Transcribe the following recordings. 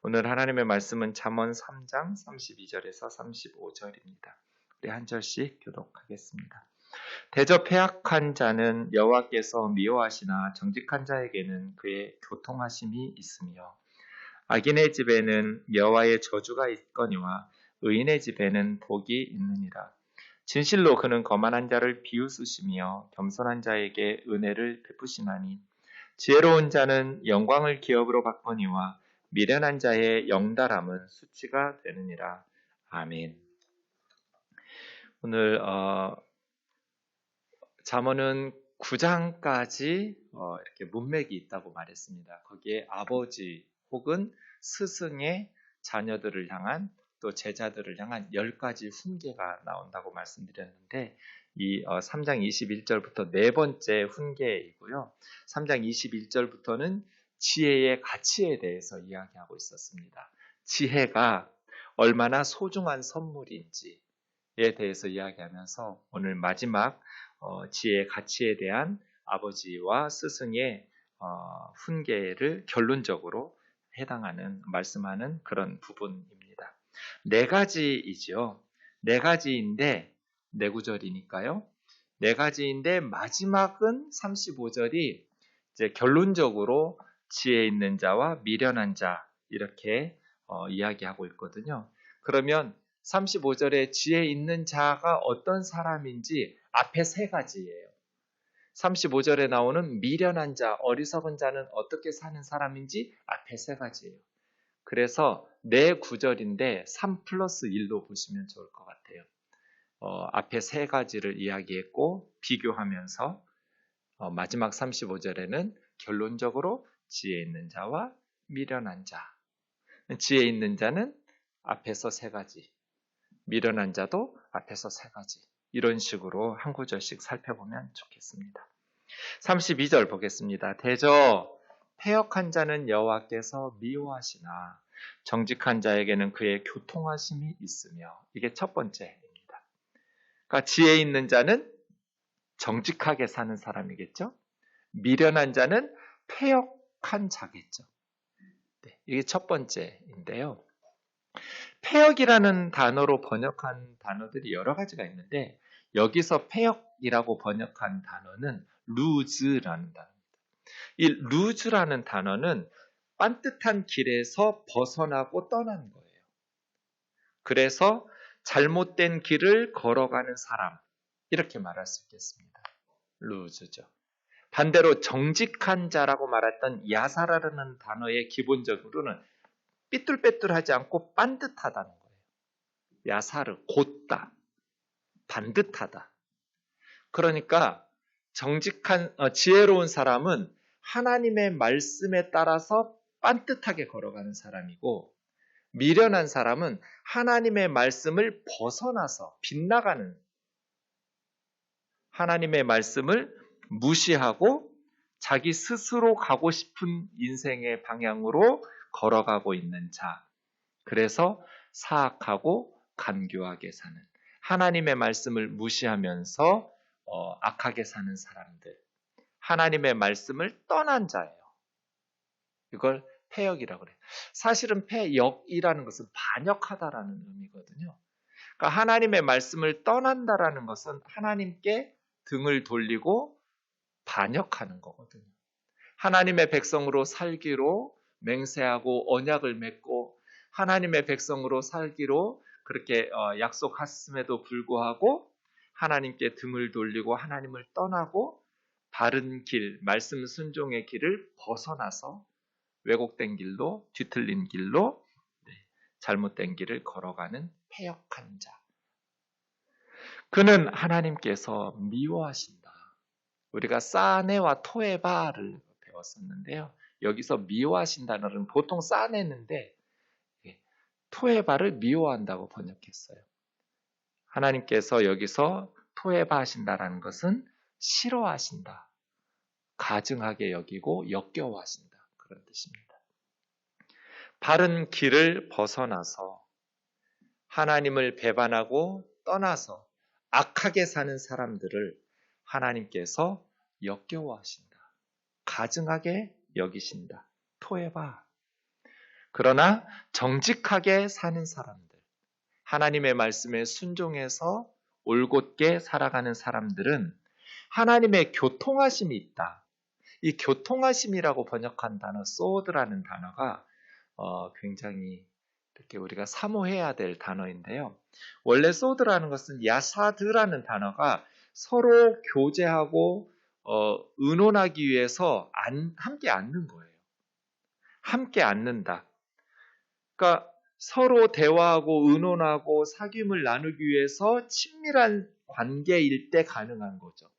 오늘 하나님의 말씀은 잠언 3장 32절에서 35절입니다. 우리 한 절씩 교독하겠습니다. 대저 패악한 자는 여호와께서 미워하시나 정직한 자에게는 그의 교통하심이 있으며 악인의 집에는 여호와의 저주가 있거니와 의인의 집에는 복이 있느니라. 진실로 그는 거만한 자를 비웃으시며 겸손한 자에게 은혜를 베푸시나니 지혜로운 자는 영광을 기업으로 받거니와 미련한 자의 영달함은 수치가 되느니라. 아멘. 오늘 잠언은 9장까지 이렇게 문맥이 있다고 말했습니다. 거기에 아버지 혹은 스승의 자녀들을 향한 또 제자들을 향한 10가지 훈계가 나온다고 말씀드렸는데 이 3장 21절부터 네 번째 훈계이고요. 3장 21절부터는 지혜의 가치에 대해서 이야기하고 있었습니다. 지혜가 얼마나 소중한 선물인지에 대해서 이야기하면서 오늘 마지막 지혜의 가치에 대한 아버지와 스승의 훈계를 결론적으로 말씀하는 그런 부분입니다. 네 가지이죠. 네 가지인데 네 구절이니까요. 네 가지인데 마지막은 35절이 이제 결론적으로 지혜 있는 자와 미련한 자 이렇게 이야기하고 있거든요. 그러면 35절에 지혜 있는 자가 어떤 사람인지 앞에 세 가지예요. 35절에 나오는 미련한 자, 어리석은 자는 어떻게 사는 사람인지 앞에 세 가지예요. 그래서 네 구절인데 3+1로 보시면 좋을 것 같아요. 앞에 세 가지를 이야기했고 비교하면서 마지막 35절에는 결론적으로 지혜 있는 자와 미련한 자. 지혜 있는 자는 앞에서 세 가지, 미련한 자도 앞에서 세 가지. 이런 식으로 한 구절씩 살펴보면 좋겠습니다. 32절 보겠습니다. 대저 패역한 자는 여호와께서 미워하시나 정직한 자에게는 그의 교통하심이 있으며 이게 첫 번째입니다. 그러니까 지혜 있는 자는 정직하게 사는 사람이겠죠. 미련한 자는 패역한 자겠죠. 네, 이게 첫 번째인데요. 패역이라는 단어로 번역한 단어들이 여러 가지가 있는데 여기서 패역이라고 번역한 단어는 루즈라는 단어입니다. 이 루즈라는 단어는 반듯한 길에서 벗어나고 떠난 거예요. 그래서 잘못된 길을 걸어가는 사람 이렇게 말할 수 있겠습니다. 루즈죠. 반대로 정직한 자라고 말했던 야사라는 단어의 기본적으로는 삐뚤빼뚤하지 않고 반듯하다는 거예요. 야사르, 곧다, 반듯하다. 그러니까 정직한 지혜로운 사람은 하나님의 말씀에 따라서 반듯하게 걸어가는 사람이고 미련한 사람은 하나님의 말씀을 벗어나서 빗나가는 하나님의 말씀을 무시하고 자기 스스로 가고 싶은 인생의 방향으로 걸어가고 있는 자. 그래서 사악하고 간교하게 사는 하나님의 말씀을 무시하면서 악하게 사는 사람들. 하나님의 말씀을 떠난 자예요. 이걸 패역이라고 그래요. 사실은 패역이라는 것은 반역하다라는 의미거든요. 그러니까 하나님의 말씀을 떠난다라는 것은 하나님께 등을 돌리고 반역하는 거거든요. 하나님의 백성으로 살기로 맹세하고 언약을 맺고 하나님의 백성으로 살기로 그렇게 약속했음에도 불구하고 하나님께 등을 돌리고 하나님을 떠나고 바른 길, 말씀 순종의 길을 벗어나서 왜곡된 길로, 뒤틀린 길로 잘못된 길을 걸어가는 패역한 자. 그는 하나님께서 미워하신다. 우리가 사네와 토에바를 배웠었는데요. 여기서 미워하신다는 보통 사네는데 토에바를 미워한다고 번역했어요. 하나님께서 여기서 토에바 하신다라는 것은 싫어하신다. 가증하게 여기고 역겨워하신다. 그런 뜻입니다. 바른 길을 벗어나서 하나님을 배반하고 떠나서 악하게 사는 사람들을 하나님께서 역겨워하신다. 가증하게 여기신다. 토해봐. 그러나 정직하게 사는 사람들, 하나님의 말씀에 순종해서 올곧게 살아가는 사람들은 하나님의 교통하심이 있다. 이 교통하심이라고 번역한 단어, 소드라는 단어가 굉장히 이렇게 우리가 사모해야 될 단어인데요. 원래 소드라는 것은 야사드라는 단어가 서로 교제하고 의논하기 위해서 함께 앉는 거예요. 함께 앉는다. 그러니까 서로 대화하고 의논하고 사귐을 나누기 위해서 친밀한 관계일 때 가능한 거죠.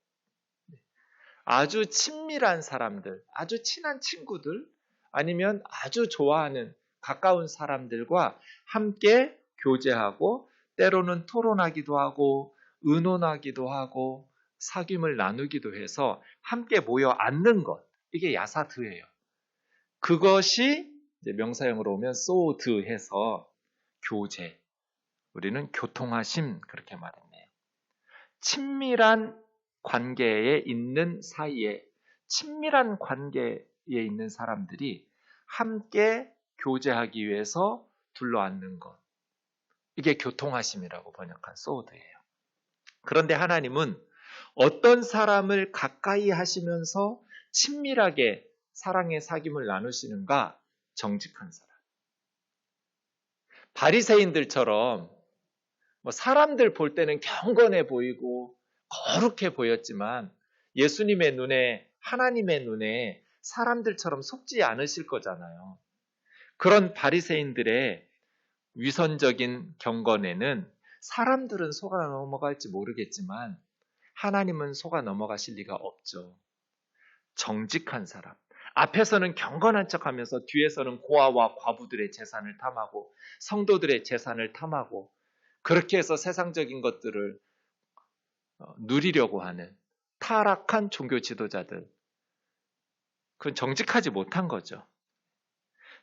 아주 친밀한 사람들, 아주 친한 친구들, 아니면 아주 좋아하는 가까운 사람들과 함께 교제하고 때로는 토론하기도 하고 의논하기도 하고 사귐을 나누기도 해서 함께 모여 앉는 것, 이게 야사드예요. 그것이 이제 명사형으로 오면 소드 해서 교제, 우리는 교통하심 그렇게 말했네요. 친밀한 관계에 있는 사이에, 친밀한 관계에 있는 사람들이 함께 교제하기 위해서 둘러앉는 것, 이게 교통하심이라고 번역한 소드예요. 그런데 하나님은 어떤 사람을 가까이 하시면서 친밀하게 사랑의 사귐을 나누시는가? 정직한 사람. 바리새인들처럼 사람들 볼 때는 경건해 보이고 거룩해 보였지만 예수님의 눈에, 하나님의 눈에 사람들처럼 속지 않으실 거잖아요. 그런 바리새인들의 위선적인 경건에는 사람들은 속아 넘어갈지 모르겠지만 하나님은 속아 넘어가실 리가 없죠. 정직한 사람. 앞에서는 경건한 척하면서 뒤에서는 고아와 과부들의 재산을 탐하고 성도들의 재산을 탐하고 그렇게 해서 세상적인 것들을 누리려고 하는 타락한 종교 지도자들. 그건 정직하지 못한 거죠.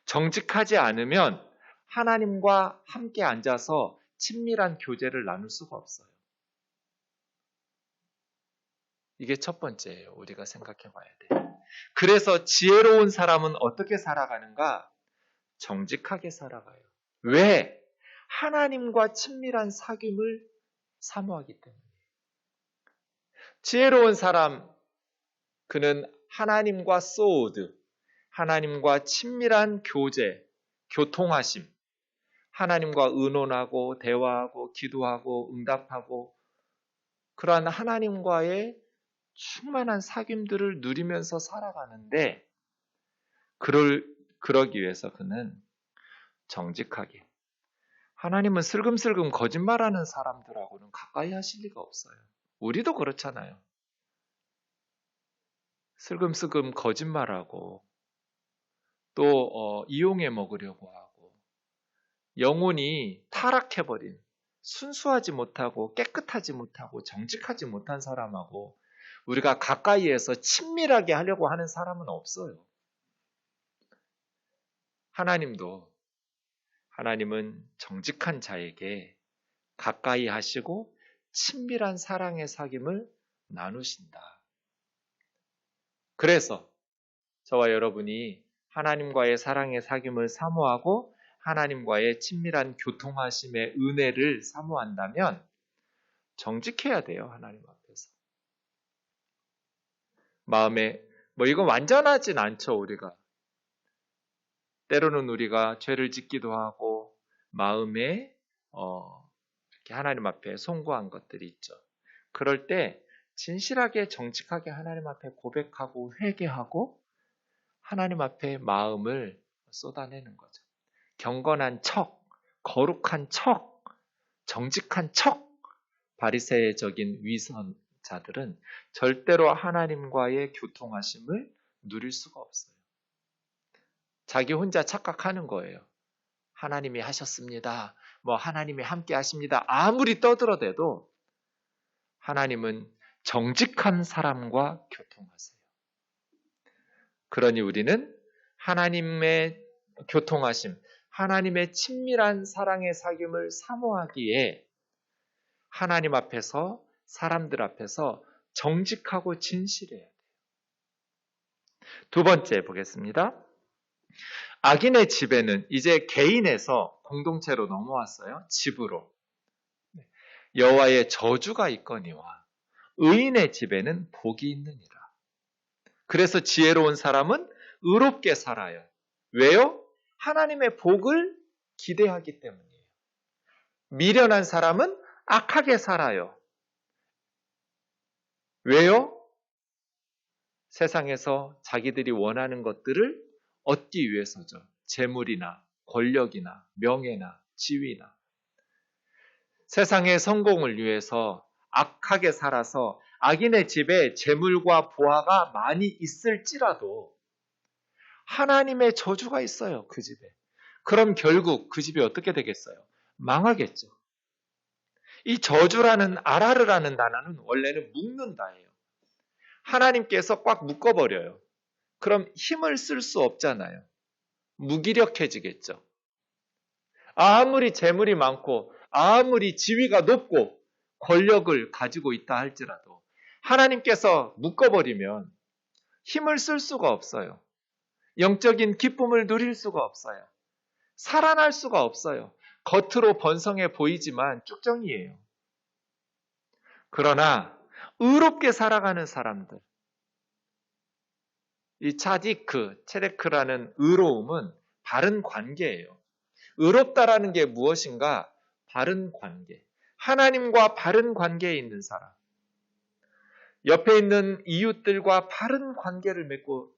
정직하지 않으면 하나님과 함께 앉아서 친밀한 교제를 나눌 수가 없어요. 이게 첫 번째예요. 우리가 생각해 봐야 돼요. 그래서 지혜로운 사람은 어떻게 살아가는가? 정직하게 살아가요. 왜? 하나님과 친밀한 사귐을 사모하기 때문에. 지혜로운 사람, 그는 하나님과 소우드, 하나님과 친밀한 교제, 교통하심, 하나님과 의논하고 대화하고 기도하고 응답하고 그러한 하나님과의 충만한 사귐들을 누리면서 살아가는데 그러기 위해서 그는 정직하게, 하나님은 슬금슬금 거짓말하는 사람들하고는 가까이 하실 리가 없어요. 우리도 그렇잖아요. 슬금슬금 거짓말하고 또 이용해 먹으려고 하고 영혼이 타락해버린, 순수하지 못하고 깨끗하지 못하고 정직하지 못한 사람하고 우리가 가까이에서 친밀하게 하려고 하는 사람은 없어요. 하나님은 정직한 자에게 가까이 하시고 친밀한 사랑의 사귐을 나누신다. 그래서 저와 여러분이 하나님과의 사랑의 사귐을 사모하고 하나님과의 친밀한 교통하심의 은혜를 사모한다면 정직해야 돼요. 하나님 앞에서. 마음에 이건 완전하진 않죠. 우리가. 때로는 우리가 죄를 짓기도 하고 마음에 이렇게 하나님 앞에 송구한 것들이 있죠. 그럴 때 진실하게 정직하게 하나님 앞에 고백하고 회개하고 하나님 앞에 마음을 쏟아내는 거죠. 경건한 척, 거룩한 척, 정직한 척, 바리새적인 위선자들은 절대로 하나님과의 교통하심을 누릴 수가 없어요. 자기 혼자 착각하는 거예요. 하나님이 하셨습니다. 하나님이 함께 하십니다. 아무리 떠들어대도 하나님은 정직한 사람과 교통하세요. 그러니 우리는 하나님의 교통하심, 하나님의 친밀한 사랑의 사귐을 사모하기에 하나님 앞에서, 사람들 앞에서 정직하고 진실해야 돼요. 두 번째 보겠습니다. 악인의 집에는 이제 개인에서 공동체로 넘어왔어요. 집으로. 여호와의 저주가 있거니와 의인의 집에는 복이 있느니라. 그래서 지혜로운 사람은 의롭게 살아요. 왜요? 하나님의 복을 기대하기 때문이에요. 미련한 사람은 악하게 살아요. 왜요? 세상에서 자기들이 원하는 것들을 얻기 위해서죠. 재물이나 권력이나 명예나 지위나. 세상의 성공을 위해서 악하게 살아서 악인의 집에 재물과 보화가 많이 있을지라도 하나님의 저주가 있어요. 그 집에. 그럼 결국 그 집이 어떻게 되겠어요? 망하겠죠. 이 저주라는 아라르라는 단어는 원래는 묶는다예요. 하나님께서 꽉 묶어버려요. 그럼 힘을 쓸 수 없잖아요. 무기력해지겠죠. 아무리 재물이 많고 아무리 지위가 높고 권력을 가지고 있다 할지라도 하나님께서 묶어버리면 힘을 쓸 수가 없어요. 영적인 기쁨을 누릴 수가 없어요. 살아날 수가 없어요. 겉으로 번성해 보이지만 쭉정이에요. 그러나 의롭게 살아가는 사람들, 이 체데크라는 의로움은 바른 관계예요. 의롭다라는 게 무엇인가? 바른 관계. 하나님과 바른 관계에 있는 사람. 옆에 있는 이웃들과 바른 관계를 맺고,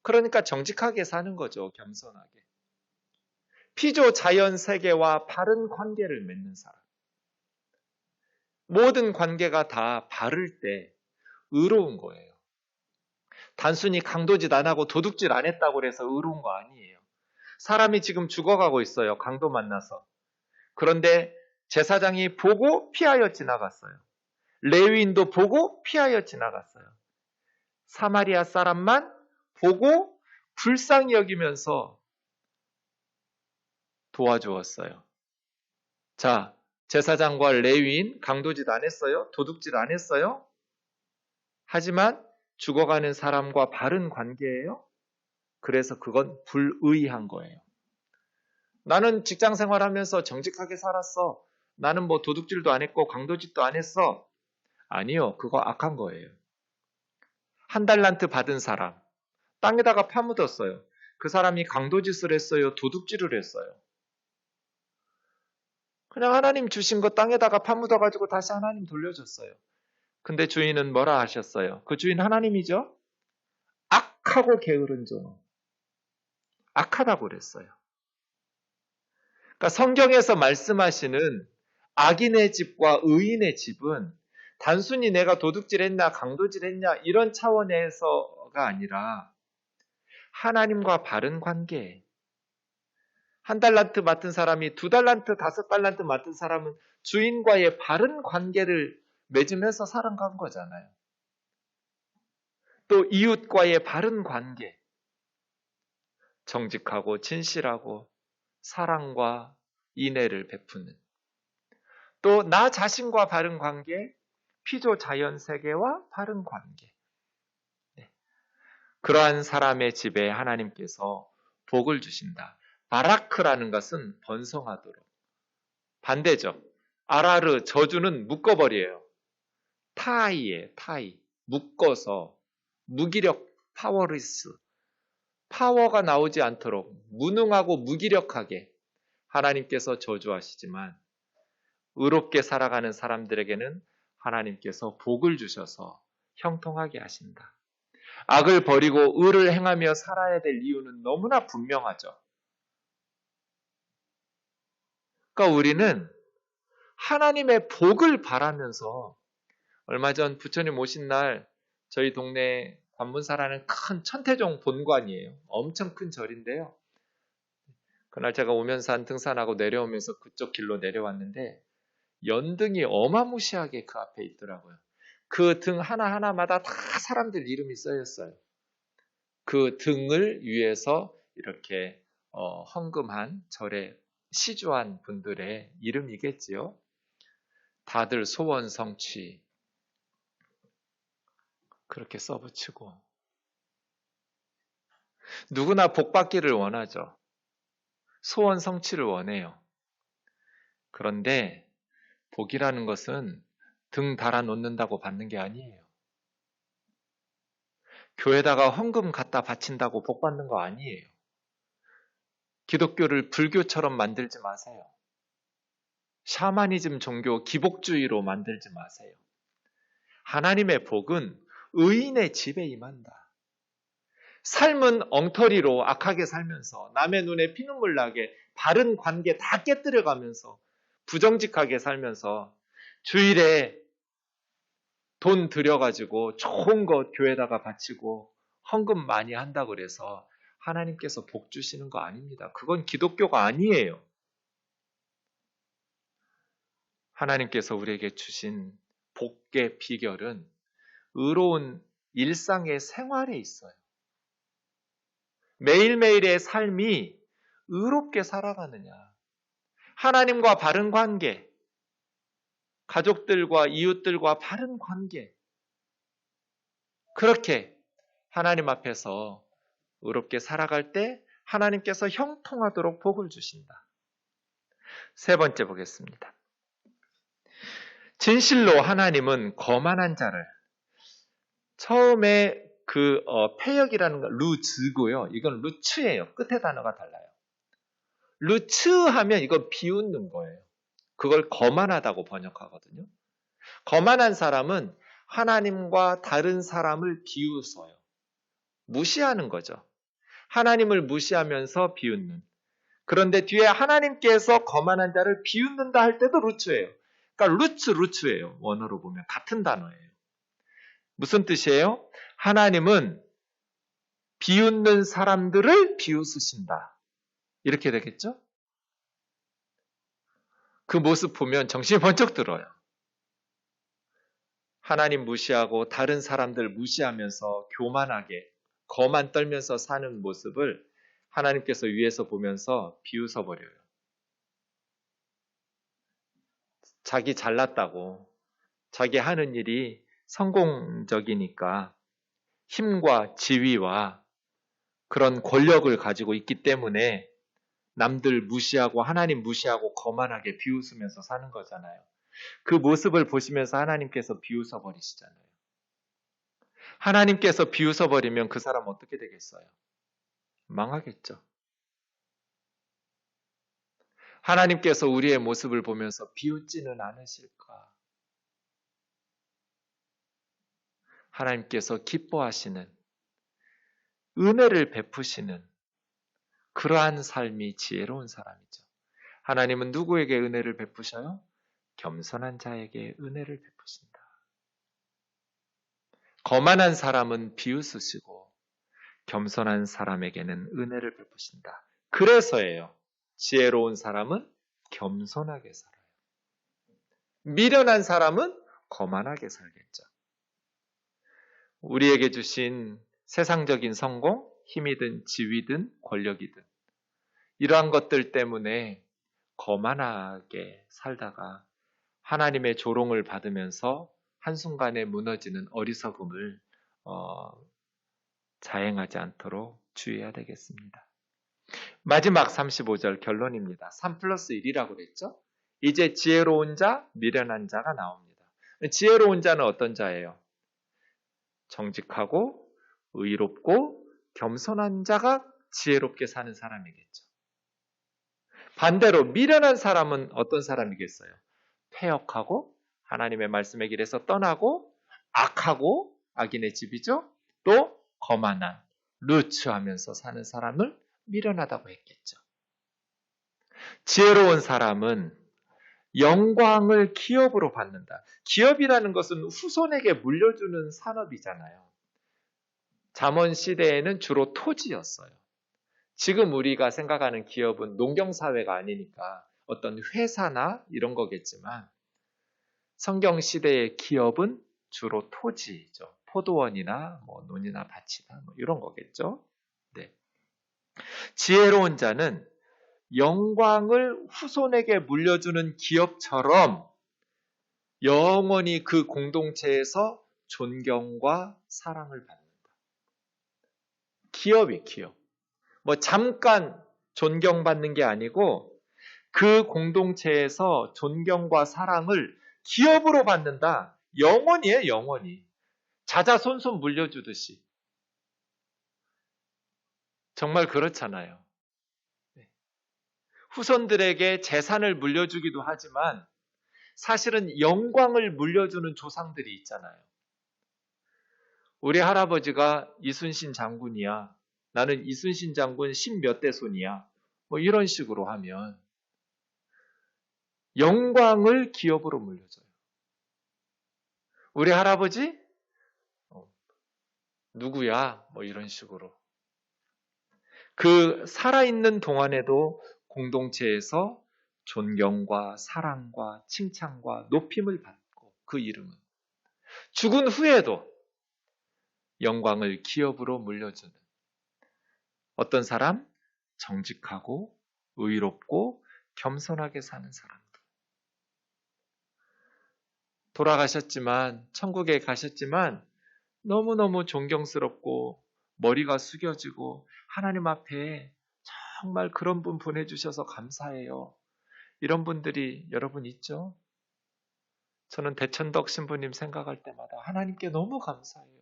그러니까 정직하게 사는 거죠. 겸손하게. 피조 자연 세계와 바른 관계를 맺는 사람. 모든 관계가 다 바를 때 의로운 거예요. 단순히 강도짓 안 하고 도둑질 안 했다고 해서 의로운 거 아니에요. 사람이 지금 죽어가고 있어요. 강도 만나서. 그런데 제사장이 보고 피하여 지나갔어요. 레위인도 보고 피하여 지나갔어요. 사마리아 사람만 보고 불쌍히 여기면서 도와주었어요. 자, 제사장과 레위인 강도짓 안 했어요? 도둑질 안 했어요? 하지만 죽어가는 사람과 바른 관계예요? 그래서 그건 불의한 거예요. 나는 직장 생활하면서 정직하게 살았어. 나는 뭐 도둑질도 안 했고 강도짓도 안 했어. 아니요, 그거 악한 거예요. 한 달란트 받은 사람, 땅에다가 파묻었어요. 그 사람이 강도짓을 했어요? 도둑질을 했어요? 그냥 하나님 주신 거 땅에다가 파묻어가지고 다시 하나님 돌려줬어요. 근데 주인은 뭐라 하셨어요? 그 주인 하나님이죠? 악하고 게으른 종. 악하다고 그랬어요. 그러니까 성경에서 말씀하시는 악인의 집과 의인의 집은 단순히 내가 도둑질했냐 강도질했냐 이런 차원에서가 아니라 하나님과 바른 관계. 한 달란트 맡은 사람이 두 달란트, 다섯 달란트 맡은 사람은 주인과의 바른 관계를 맺으면서 살아간 거잖아요. 또 이웃과의 바른 관계. 정직하고 진실하고 사랑과 인애를 베푸는. 또 나 자신과 바른 관계, 피조 자연 세계와 바른 관계. 네. 그러한 사람의 집에 하나님께서 복을 주신다. 바라크라는 것은 번성하도록. 반대죠. 아라르, 저주는 묶어버려요. 타이에 타이. 묶어서 무기력, 파워리스. 파워가 나오지 않도록 무능하고 무기력하게 하나님께서 저주하시지만 의롭게 살아가는 사람들에게는 하나님께서 복을 주셔서 형통하게 하신다. 악을 버리고 의를 행하며 살아야 될 이유는 너무나 분명하죠. 그러니까 우리는 하나님의 복을 바라면서 얼마 전 부처님 오신 날 저희 동네 관문사라는 큰 천태종 본관이에요. 엄청 큰 절인데요. 그날 제가 오면산 등산하고 내려오면서 그쪽 길로 내려왔는데 연등이 어마무시하게 그 앞에 있더라고요. 그 등 하나하나마다 다 사람들 이름이 써있어요. 그 등을 위해서 이렇게 헌금한 절에 시주한 분들의 이름이겠지요. 다들 소원 성취 그렇게 써붙이고 누구나 복 받기를 원하죠. 소원 성취를 원해요. 그런데 복이라는 것은 등 달아 놓는다고 받는 게 아니에요. 교회다가 헌금 갖다 바친다고 복 받는 거 아니에요. 기독교를 불교처럼 만들지 마세요. 샤머니즘 종교 기복주의로 만들지 마세요. 하나님의 복은 의인의 집에 임한다. 삶은 엉터리로 악하게 살면서 남의 눈에 피눈물 나게 바른 관계 다 깨뜨려가면서 부정직하게 살면서 주일에 돈 들여가지고 좋은 것 교회다가 바치고 헌금 많이 한다고 그래서 하나님께서 복 주시는 거 아닙니다. 그건 기독교가 아니에요. 하나님께서 우리에게 주신 복의 비결은 의로운 일상의 생활에 있어요. 매일매일의 삶이 의롭게 살아가느냐, 하나님과 바른 관계, 가족들과 이웃들과 바른 관계, 그렇게 하나님 앞에서 의롭게 살아갈 때 하나님께서 형통하도록 복을 주신다. 세 번째 보겠습니다. 진실로 하나님은 거만한 자를, 처음에 폐역이라는 거 루즈고요. 이건 루츠예요. 끝에 단어가 달라요. 루츠 하면 이건 비웃는 거예요. 그걸 거만하다고 번역하거든요. 거만한 사람은 하나님과 다른 사람을 비웃어요. 무시하는 거죠. 하나님을 무시하면서 비웃는. 그런데 뒤에 하나님께서 거만한 자를 비웃는다 할 때도 루츠예요. 그러니까 루츠예요. 원어로 보면 같은 단어예요. 무슨 뜻이에요? 하나님은 비웃는 사람들을 비웃으신다. 이렇게 되겠죠? 그 모습 보면 정신이 번쩍 들어요. 하나님 무시하고 다른 사람들 무시하면서 교만하게 거만 떨면서 사는 모습을 하나님께서 위에서 보면서 비웃어버려요. 자기 잘났다고, 자기 하는 일이 성공적이니까 힘과 지위와 그런 권력을 가지고 있기 때문에 남들 무시하고 하나님 무시하고 거만하게 비웃으면서 사는 거잖아요. 그 모습을 보시면서 하나님께서 비웃어버리시잖아요. 하나님께서 비웃어버리면 그 사람 어떻게 되겠어요? 망하겠죠. 하나님께서 우리의 모습을 보면서 비웃지는 않으실까? 하나님께서 기뻐하시는, 은혜를 베푸시는 그러한 삶이 지혜로운 사람이죠. 하나님은 누구에게 은혜를 베푸셔요? 겸손한 자에게 은혜를 베푸신다. 거만한 사람은 비웃으시고 겸손한 사람에게는 은혜를 베푸신다. 그래서예요. 지혜로운 사람은 겸손하게 살아요. 미련한 사람은 거만하게 살겠죠. 우리에게 주신 세상적인 성공, 힘이든 지위든 권력이든 이러한 것들 때문에 거만하게 살다가 하나님의 조롱을 받으면서 한순간에 무너지는 어리석음을 자행하지 않도록 주의해야 되겠습니다. 마지막 35절 결론입니다. 3+1이라고 그랬죠? 이제 지혜로운 자, 미련한 자가 나옵니다. 지혜로운 자는 어떤 자예요? 정직하고 의롭고 겸손한 자가 지혜롭게 사는 사람이겠죠. 반대로 미련한 사람은 어떤 사람이겠어요? 패역하고 하나님의 말씀의 길에서 떠나고 악하고 악인의 집이죠. 또 거만한 루츠하면서 사는 사람을 미련하다고 했겠죠. 지혜로운 사람은 영광을 기업으로 받는다. 기업이라는 것은 후손에게 물려주는 산업이잖아요. 잠언 시대에는 주로 토지였어요. 지금 우리가 생각하는 기업은 농경사회가 아니니까 어떤 회사나 이런 거겠지만 성경 시대의 기업은 주로 토지죠. 포도원이나 논이나 밭이나 이런 거겠죠. 네. 지혜로운 자는 영광을 후손에게 물려주는 기업처럼 영원히 그 공동체에서 존경과 사랑을 받는다. 기업. 뭐 잠깐 존경받는 게 아니고 그 공동체에서 존경과 사랑을 기업으로 받는다. 영원이에요, 영원히. 자자손손 물려주듯이. 정말 그렇잖아요. 후손들에게 재산을 물려주기도 하지만 사실은 영광을 물려주는 조상들이 있잖아요. 우리 할아버지가 이순신 장군이야. 나는 이순신 장군 10몇 대 손이야. 뭐 이런 식으로 하면 영광을 기업으로 물려줘요. 우리 할아버지? 누구야? 뭐 이런 식으로. 그 살아있는 동안에도 공동체에서 존경과 사랑과 칭찬과 높임을 받고 그 이름은 죽은 후에도 영광을 기업으로 물려주는 어떤 사람? 정직하고 의롭고 겸손하게 사는 사람들. 돌아가셨지만 천국에 가셨지만 너무너무 존경스럽고 머리가 숙여지고 하나님 앞에 정말 그런 분 보내주셔서 감사해요. 이런 분들이 여러분 있죠? 저는 대천덕 신부님 생각할 때마다 하나님께 너무 감사해요.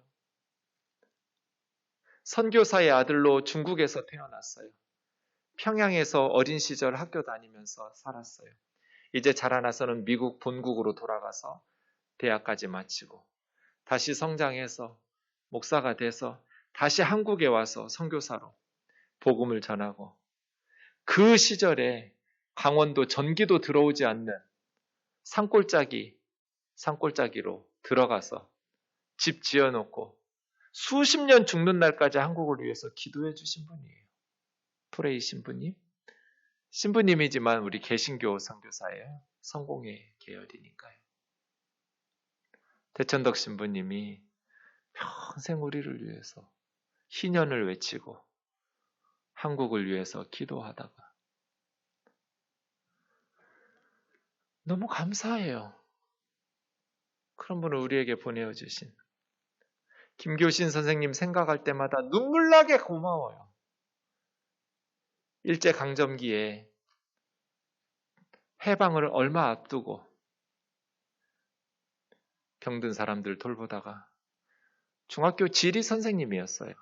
선교사의 아들로 중국에서 태어났어요. 평양에서 어린 시절 학교 다니면서 살았어요. 이제 자라나서는 미국 본국으로 돌아가서 대학까지 마치고 다시 성장해서 목사가 돼서 다시 한국에 와서 선교사로 복음을 전하고 그 시절에 강원도 전기도 들어오지 않는 산골짜기로 들어가서 집 지어놓고 수십 년 죽는 날까지 한국을 위해서 기도해 주신 분이에요. 프레이 신부님. 신부님이지만 우리 개신교 선교사예요. 성공의 계열이니까요. 대천덕 신부님이 평생 우리를 위해서 희년을 외치고 한국을 위해서 기도하다가 너무 감사해요. 그런 분을 우리에게 보내어주신 김교신 선생님 생각할 때마다 눈물나게 고마워요. 일제강점기에 해방을 얼마 앞두고 병든 사람들 돌보다가 중학교 지리 선생님이었어요.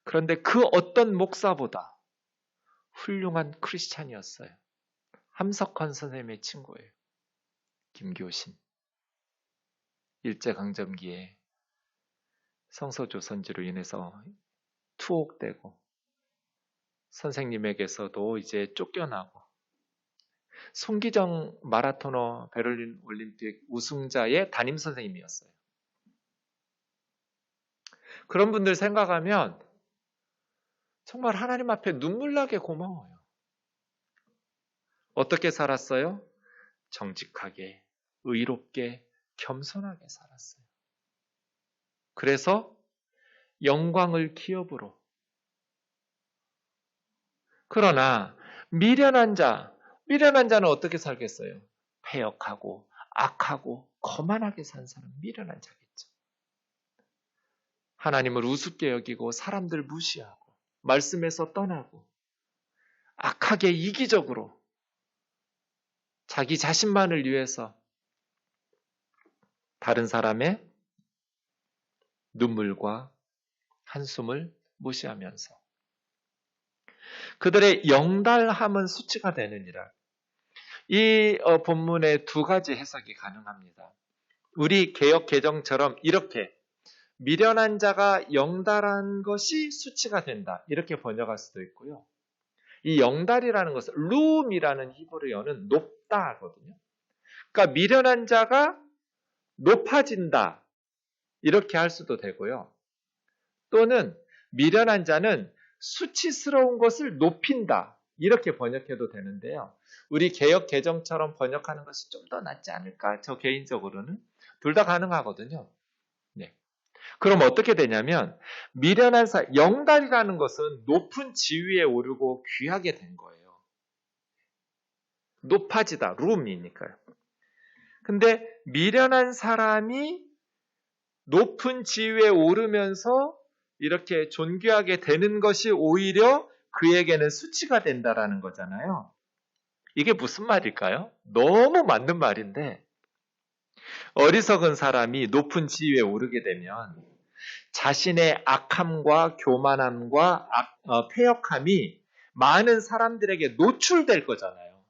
그런데 그 어떤 목사보다 훌륭한 크리스찬이었어요. 함석헌 선생님의 친구예요. 김교신. 일제강점기에 성서조선지로 인해서 투옥되고 선생님에게서도 이제 쫓겨나고 송기정 마라토너 베를린 올림픽 우승자의 담임 선생님이었어요. 그런 분들 생각하면 정말 하나님 앞에 눈물 나게 고마워요. 어떻게 살았어요? 정직하게, 의롭게, 겸손하게 살았어요. 그래서 영광을 기업으로. 그러나 미련한 자는 어떻게 살겠어요? 패역하고 악하고 거만하게 산 사람, 미련한 자겠죠. 하나님을 우습게 여기고 사람들 무시하고 말씀에서 떠나고 악하게 이기적으로 자기 자신만을 위해서 다른 사람의 눈물과 한숨을 무시하면서 그들의 영달함은 수치가 되느니라. 이 본문의 두 가지 해석이 가능합니다. 우리 개역 개정처럼 이렇게 미련한 자가 영달한 것이 수치가 된다. 이렇게 번역할 수도 있고요. 이 영달이라는 것은 룸이라는 히브리어는 높다 하거든요. 그러니까 미련한 자가 높아진다. 이렇게 할 수도 되고요. 또는 미련한 자는 수치스러운 것을 높인다. 이렇게 번역해도 되는데요. 우리 개역 개정처럼 번역하는 것이 좀 더 낫지 않을까? 저 개인적으로는. 둘 다 가능하거든요. 네. 그럼 어떻게 되냐면 미련한 영달이라는 것은 높은 지위에 오르고 귀하게 된 거예요. 높아지다. 룸이니까요. 근데 미련한 사람이 높은 지위에 오르면서 이렇게 존귀하게 되는 것이 오히려 그에게는 수치가 된다라는 거잖아요. 이게 무슨 말일까요? 너무 맞는 말인데 어리석은 사람이 높은 지위에 오르게 되면 자신의 악함과 교만함과 패역함이 많은 사람들에게 노출될 거잖아요.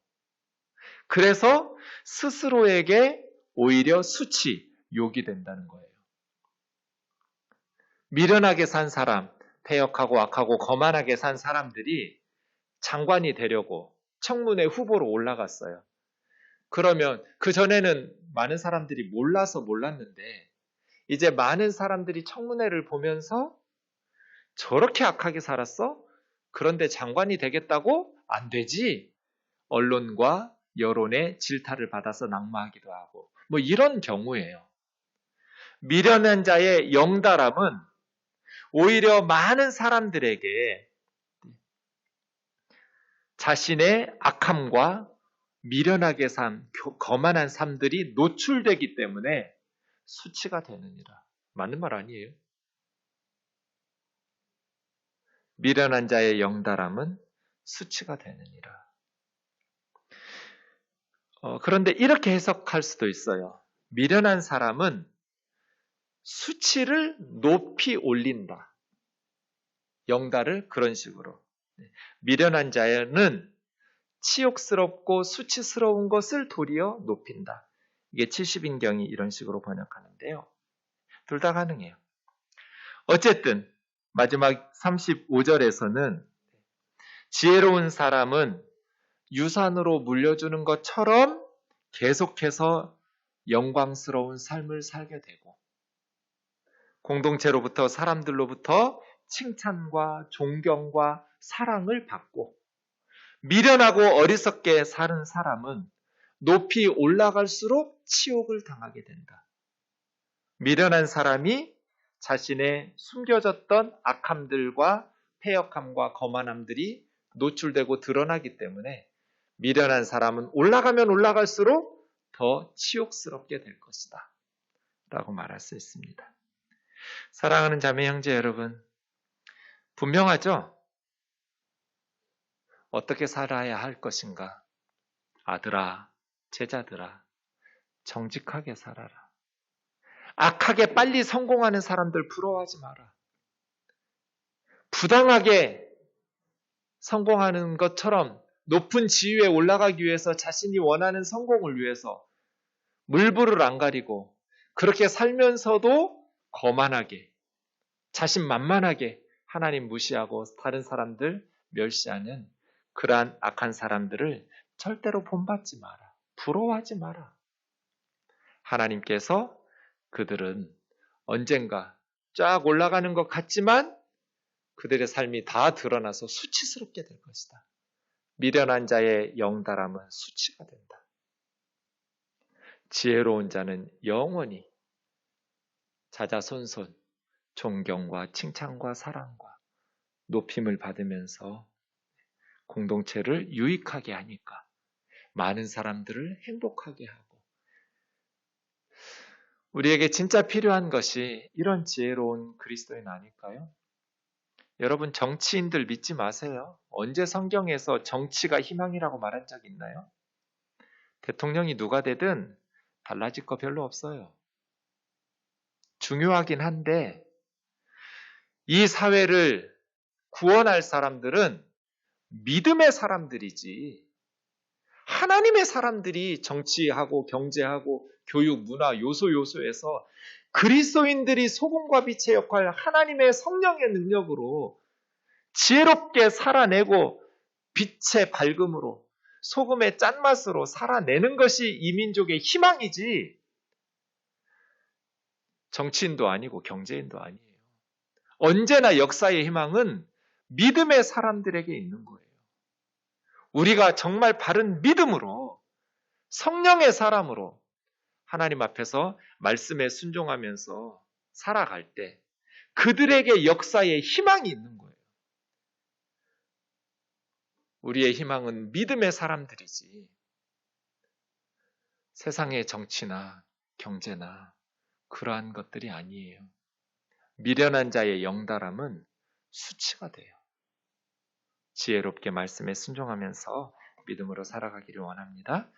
그래서 스스로에게 오히려 수치, 욕이 된다는 거예요. 미련하게 산 사람, 패역하고 악하고 거만하게 산 사람들이 장관이 되려고 청문회 후보로 올라갔어요. 그러면 그전에는 많은 사람들이 몰라서 몰랐는데 이제 많은 사람들이 청문회를 보면서 저렇게 악하게 살았어? 그런데 장관이 되겠다고? 안 되지. 언론과 여론의 질타를 받아서 낙마하기도 하고 뭐 이런 경우예요. 미련한 자의 영달함은 오히려 많은 사람들에게 자신의 악함과 미련하게 산 거만한 삶들이 노출되기 때문에 수치가 되느니라. 맞는 말 아니에요? 미련한 자의 영달함은 수치가 되느니라. 그런데 이렇게 해석할 수도 있어요. 미련한 사람은 수치를 높이 올린다. 영달을 그런 식으로. 미련한 자는 치욕스럽고 수치스러운 것을 도리어 높인다. 이게 70인경이 이런 식으로 번역하는데요. 둘 다 가능해요. 어쨌든 마지막 35절에서는 지혜로운 사람은 유산으로 물려주는 것처럼 계속해서 영광스러운 삶을 살게 되고 공동체로부터 사람들로부터 칭찬과 존경과 사랑을 받고 미련하고 어리석게 사는 사람은 높이 올라갈수록 치욕을 당하게 된다. 미련한 사람이 자신의 숨겨졌던 악함들과 패역함과 거만함들이 노출되고 드러나기 때문에 미련한 사람은 올라가면 올라갈수록 더 치욕스럽게 될 것이다. 라고 말할 수 있습니다. 사랑하는 자매 형제 여러분, 분명하죠? 어떻게 살아야 할 것인가? 아들아, 제자들아, 정직하게 살아라. 악하게 빨리 성공하는 사람들 부러워하지 마라. 부당하게 성공하는 것처럼 높은 지위에 올라가기 위해서 자신이 원하는 성공을 위해서 물불을 안 가리고 그렇게 살면서도 거만하게 자신만만하게 하나님 무시하고 다른 사람들 멸시하는 그러한 악한 사람들을 절대로 본받지 마라. 부러워하지 마라. 하나님께서 그들은 언젠가 쫙 올라가는 것 같지만 그들의 삶이 다 드러나서 수치스럽게 될 것이다. 미련한 자의 영달함은 수치가 된다. 지혜로운 자는 영원히 자자손손 존경과 칭찬과 사랑과 높임을 받으면서 공동체를 유익하게 하니까 많은 사람들을 행복하게 하고 우리에게 진짜 필요한 것이 이런 지혜로운 그리스도인 아닐까요? 여러분 정치인들 믿지 마세요. 언제 성경에서 정치가 희망이라고 말한 적 있나요? 대통령이 누가 되든 달라질 거 별로 없어요. 중요하긴 한데 이 사회를 구원할 사람들은 믿음의 사람들이지 하나님의 사람들이 정치하고 경제하고 교육, 문화, 요소에서 그리스도인들이 소금과 빛의 역할, 하나님의 성령의 능력으로 지혜롭게 살아내고 빛의 밝음으로 소금의 짠맛으로 살아내는 것이 이 민족의 희망이지 정치인도 아니고 경제인도 아니에요. 언제나 역사의 희망은 믿음의 사람들에게 있는 거예요. 우리가 정말 바른 믿음으로 성령의 사람으로 하나님 앞에서 말씀에 순종하면서 살아갈 때 그들에게 역사의 희망이 있는 거예요. 우리의 희망은 믿음의 사람들이지 세상의 정치나 경제나 그러한 것들이 아니에요. 미련한 자의 영달함은 수치가 돼요. 지혜롭게 말씀에 순종하면서 믿음으로 살아가기를 원합니다.